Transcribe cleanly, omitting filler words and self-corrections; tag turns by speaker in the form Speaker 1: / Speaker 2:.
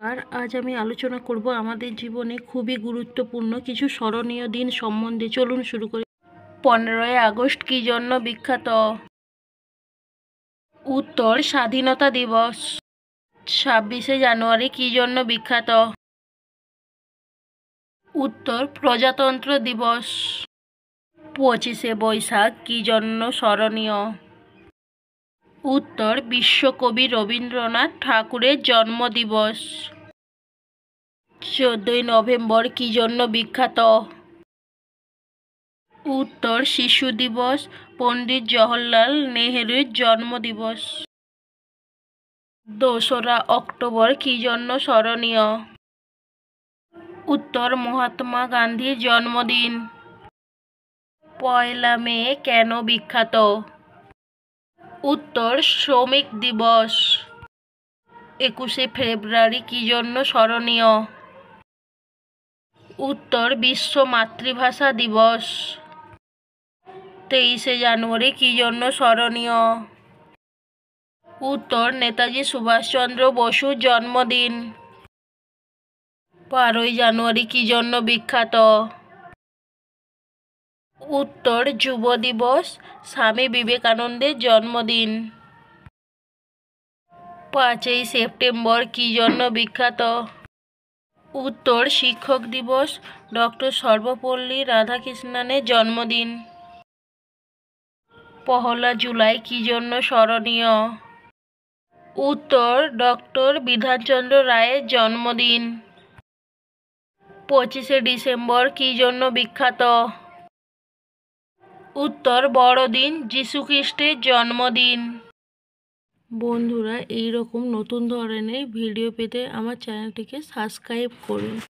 Speaker 1: আর আজ আমি আলোচনা করব আমাদের জীবনে খুবই গুরুত্বপূর্ণ কিছু স্মরণীয় দিন সম্বন্ধে। চলুন শুরু করি। 15ই আগস্ট কী জন্য বিখ্যাত? উত্তর স্বাধীনতা দিবস। 26শে জানুয়ারি কী জন্য বিখ্যাত? উত্তর প্রজাতন্ত্র দিবস। 25শে বৈশাখ কী জন্য স্মরণীয়? উত্তর বিশ্বকবি রবীন্দ্রনাথ ঠাকুরের জন্মদিবস। 14ই নভেম্বর কী জন্য বিখ্যাত? উত্তর শিশু দিবস, পণ্ডিত জওহরলাল নেহেরুর জন্মদিবস। 2রা অক্টোবর কী জন্য স্মরণীয়? উত্তর মহাত্মা গান্ধীর জন্মদিন। 1 মে কেন বিখ্যাত? উত্তর শ্রমিক দিবস। 21শে ফেব্রুয়ারি কী জন্য স্মরণীয়? উত্তর বিশ্ব মাতৃভাষা দিবস। 23শে জানুয়ারি কী জন্য স্মরণীয়? উত্তর নেতাজি সুভাষচন্দ্র বসুর জন্মদিন। 12ই জানুয়ারি কী জন্য বিখ্যাত? উত্তর যুব দিবস, স্বামী বিবেকানন্দের জন্মদিন। 5ই সেপ্টেম্বর কী জন্য বিখ্যাত? উত্তর শিক্ষক দিবস, ডক্টর সর্বপল্লী রাধাকৃষ্ণনের জন্মদিন। 1 জুলাই কী জন্য স্মরণীয়? উত্তর ডক্টর বিধানচন্দ্র রায়ের জন্মদিন। 25শে ডিসেম্বর কী জন্য বিখ্যাত? উত্তর বড়দিন, যীশুখ্রিস্টের জন্মদিন। বন্ধুরা, এই রকম নতুন ধরনের ভিডিও পেতে আমার চ্যানেলটিকে সাবস্ক্রাইব করুন।